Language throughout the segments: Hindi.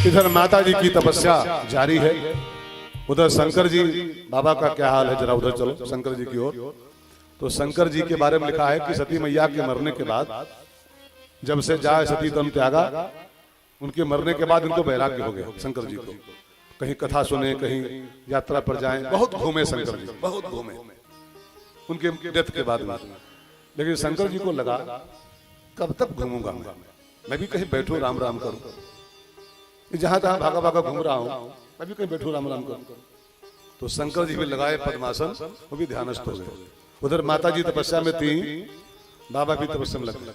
इधर माता जी की तपस्या जारी है, उधर शंकर जी बाबा का क्या हाल है, जरा उधर चलो शंकर जी की ओर। तो शंकर जी के बारे में लिखा है कि सती मैया के मरने के बाद जब से जाए सती तन त्यागा, उनके मरने के बाद इनको वैराग्य हो गया शंकर जी को। कहीं कथा सुने, कहीं यात्रा पर जाएं, बहुत घूमे शंकर जी, बहुत घूमे उनके डेथ के बाद। लेकिन शंकर जी को लगा कब तक घूमूंगा मैं भी कहीं बैठूं राम राम करूं, जहां तहां भागा भागा घूम रहा हूं, मैं भी कहीं बैठूं राम राम करूं। तो शंकर जी भी लगाए पद्मासन, वो भी ध्यानस्थ हो गए। उधर माता जी तपस्या में थी, बाबा भी तपस्या में लगे।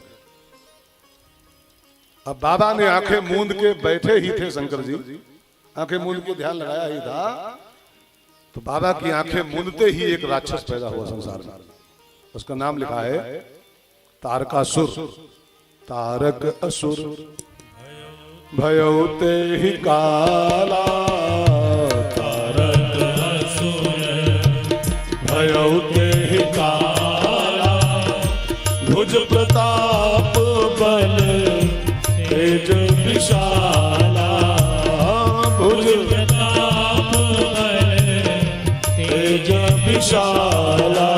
अब बाबा ने आंखें मूंद के बैठे ही थे, शंकर जी आंखें मूंद के ध्यान लगाया ही था, तो बाबा की आंखें मूंदते ही एक राक्षस पैदा हुआ संसार में। उसका नाम लिखा है तारकासुर। तारक असुर भयउ ते ही काला, तारक असुर भयउ ते ही काला, भुज प्रताप बल तेज विशाला, भुज प्रताप बल तेज विशाला,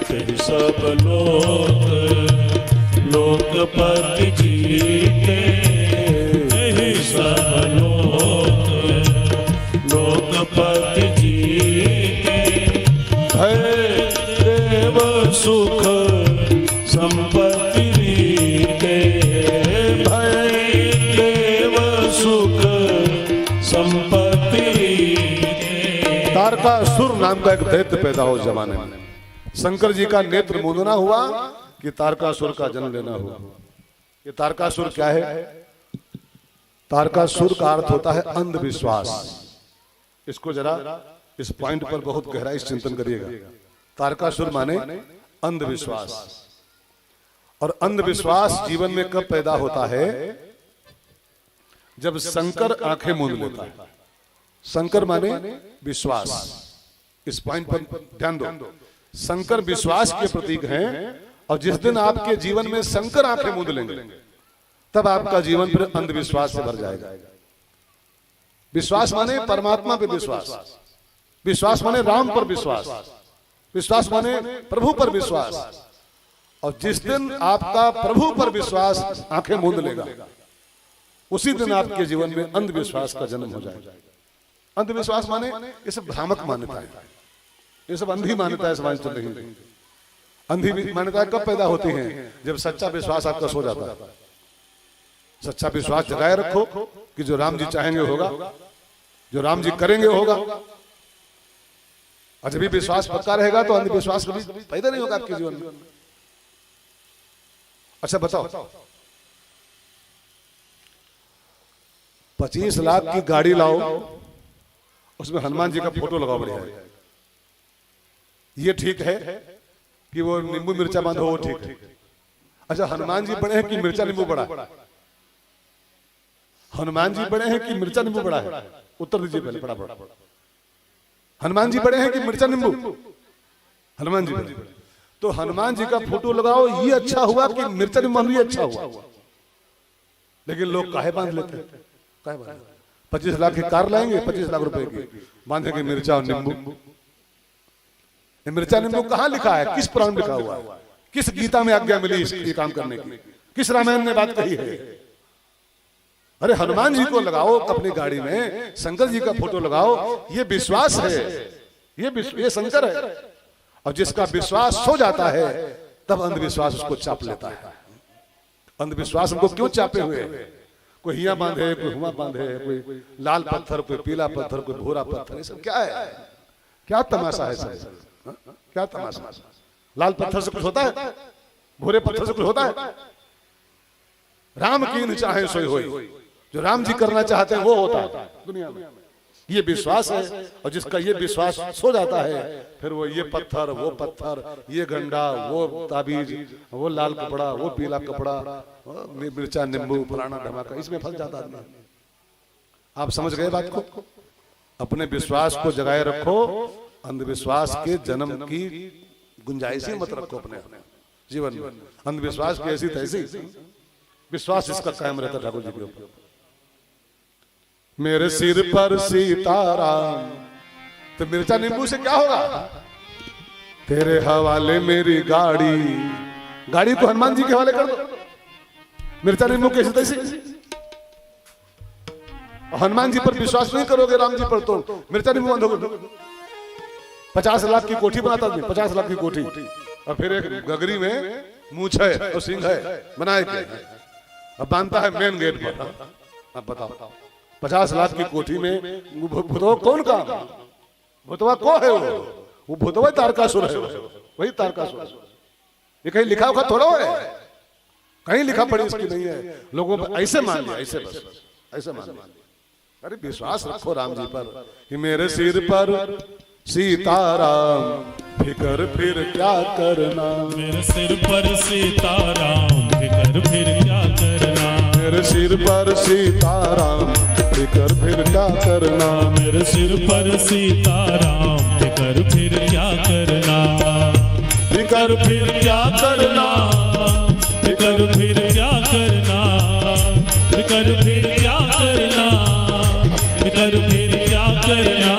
तेहि सब लोकपति जीते, तेहि सब लोकपति जीते, भय देव सुख संपत्ति रीते, भय देव सुख संपत्ति रीते। तारकासुर नाम का एक दैत्य पैदा हो जमाने में। शंकर जी का नेत्र मूंदना हुआ कि तारकासुर का जन्म लेना हुआ। ये तारकासुर क्या है? तारकासुर का अर्थ होता है अंधविश्वास। इसको जरा इस पॉइंट पर बहुत गहराई से चिंतन करिएगा। तारकासुर माने अंधविश्वास। और अंधविश्वास जीवन में कब पैदा होता है? जब शंकर आंखें मूंद लेता है। शंकर माने विश्वास। इस पॉइंट पर ध्यान दो। शंकर विश्वास के प्रतीक हैं, और जिस दिन आपके जीवन में शंकर आंखें मूंद लेंगे, तब आपका जीवन फिर अंधविश्वास से भर जाएगा। विश्वास माने परमात्मा पे विश्वास, विश्वास माने राम पर विश्वास, विश्वास माने प्रभु पर विश्वास। और जिस दिन आपका प्रभु पर विश्वास आंखें मूंद लेगा, उसी दिन आपके जीवन में अंधविश्वास का जन्म हो जाएगा। अंधविश्वास माने ये सब भ्रामक मान्यता है, ये सब अंधी मान्यता है, समाज चल रही है। अंधी मान्यताएं कब पैदा होती हैं? जब सच्चा विश्वास आपका सो जाता है। सच्चा विश्वास जगाए रखो कि जो राम जी चाहेंगे होगा, जो राम जी करेंगे होगा। और जब भी विश्वास पक्का रहेगा तो अंधविश्वास कभी पैदा नहीं होगा आपके जीवन में। अच्छा बताओ, 25 लाख की गाड़ी लाओ, उसमें हनुमान जी का फोटो लगाओ, बढ़िया है। ये ठीक है कि वो नींबू मिर्चा बांधो, वो ठीक है। अच्छा, हनुमान जी बड़े हैं कि मिर्चा नींबू बड़ा है? हनुमान जी बड़े हैं कि मिर्चा नींबू बड़ा है? उत्तर दीजिए पहले फटाफट। हनुमान जी बड़े हैं कि मिर्चा नींबू? हनुमान जी बड़े। तो हनुमान जी का फोटो लगाओ, ये अच्छा हुआ कि मिर्चा नींबू ये अच्छा हुआ? लेकिन लोग काहे बांध लेते हैं? काहे बांध? 25 लाख की कार लाएंगे, 25 लाख रुपए की, बांधेंगे मिर्चा और नींबू। मिर्चा नींबू कहाँ लिखा है? किस पुराण में लिखा हुआ है? किस गीता में आज्ञा मिली ये काम करने की? किस रामायण ने बात कही है? अरे हनुमान जी को लगाओ अपनी गाड़ी में, शंकर जी का फोटो लगाओ, ये विश्वास है, ये शंकर है। और जिसका विश्वास सो जाता है, तब अंधविश्वास उसको चाप लेता है। अंधविश्वास हमको क्यों चापे हुए? कोई हिया बांधे, कोई हुआ बांधे, कोई लाल पत्थर, कोई पीला पत्थर, कोई भूरा पत्थर, ये सब क्या है? क्या तमाशा है सब? क्या तमाशा? लाल पत्थर से कुछ होता है? भूरे पत्थर से कुछ होता है? राम कीन चाहे सोई होई, जो राम जी करना चाहते हैं वो होता है दुनिया में। ये विश्वास है, और जिसका ये विश्वास सो जाता है, फिर वो ये पत्थर, वो पत्थर, ये गंडा, वो ताबीज, वो लाल कपड़ा, वो पीला कपड़ा, मिर्चा नींबू फलाना धमाका, इसमें फंस जाता है। आप समझ गए बात को? अपने विश्वास को जगाए रखो, अंधविश्वास के जन्म की गुंजाइश ही मत रखो अपने जीवन में। अंधविश्वास की ऐसी तैसी, विश्वास इसका कायम रहता ठाकुर जी के ऊपर। मेरे सिर पर सीताराम। तो मिर्चा नींबू से क्या होगा? तेरे हवाले मेरी गाड़ी, गाड़ी को हनुमान जी के हवाले कर दो। मिर्चा नींबू कैसे तैसे। हनुमान जी पर विश्वास नहीं करोगे, राम जी पर, तो मिर्चा नींबू बंद होगा। 50 लाख की कोठी बनाता था, 50 लाख की कोठी, और फिर एक गगरी में मूछ है और सिंह है बनाए के, अब बांधता है मेन गेट पर। अब बताओ 50 लाख की कोठी में भूतवा कौन का? भूतवा को है? वो भूतवा तारकासुर है, वही तारकासुर। ये कहीं लिखा हुआ थोड़ा है, कहीं लिखा पड़ी इसकी नहीं है। लोगों को ऐसे मान लिया, ऐसे बस ऐसे मान लिया। अरे विश्वास रखो राम जी पर कि मेरे सिर पर सीताराम, फिकर फिर क्या करना। मेरे सिर पर सीताराम, फिकर फिर क्या करना। मेरे सिर पर सीताराम, फिकर फिर क्या करना। मेरे सिर पर सीताराम, फिकर फिर क्या करना। फिकर फिर क्या करना, फिकर फिर क्या करना, फिकर फिर क्या करना, फिकर फिर क्या करना।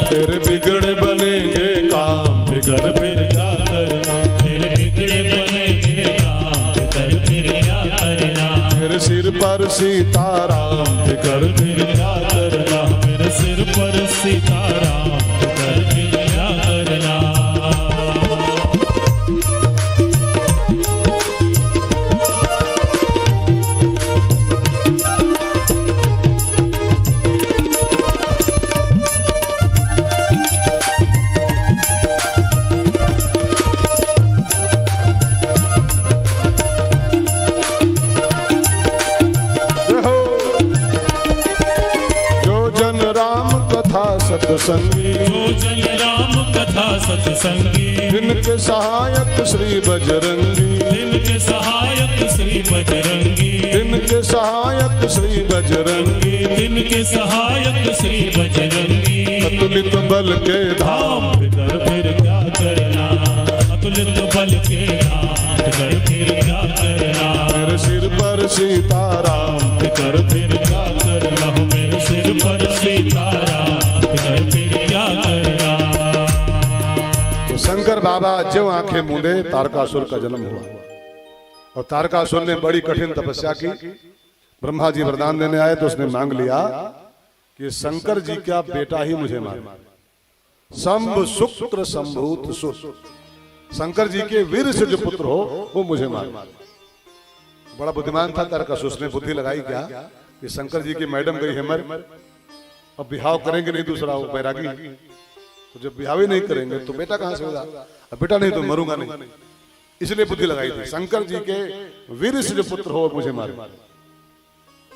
तेरे बिगड़े बनेंगे काम, फिकर फिर क्या करना। तेरे बिगड़े बनेंगे काम, फिकर फिर क्या करना। मेरे सिर पर सीताराम, फिकर फिर क्या करना। मेरे सिर पर सीताराम, फिकर फिर क्या करना। सत्संगी, जो जन राम कथा सत्संगी। जिनके सहायक श्री बजरंगी, जिनके सहायक श्री बजरंगी। जिनके सहायक श्री बजरंगी, जिनके सहायक श्री बजरंगी। अतुलित बल के धाम, फिकर फिर क्या करना। अतुलित बल के धाम, फिकर फिर क्या करना। मेरे सिर पर सीताराम, फिकर फिर क्या करना। मेरे सिर पर सीताराम, फिकर फिर क्या करना। तो शंकर बाबा जो आंखें मूंदे तारकासुर का जन्म हुआ, और तारकासुर ने बड़ी कठिन तपस्या की। ब्रह्मा जी वरदान देने आए तो उसने मांग लिया कि शंकर जी का बेटा ही मुझे मारे, शंभ शुक्र संभूत सुत, शंकर जी के वीर से जो पुत्र हो वो मुझे मारे। बड़ा बुद्धिमान था तारकासुर, उसने बुद्धि लगाई क्या कि शंकर जी की मैडम गई है मर, अब बिहाव करेंगे नहीं दूसरा वो बैरागी, तो जब बिहाव ही नहीं करेंगे तो बेटा कहां से होगा, अब बेटा नहीं तो मरूंगा नहीं, इसलिए बुद्धि लगाई थी शंकर जी के वीर से जो पुत्र हो मुझे मारे।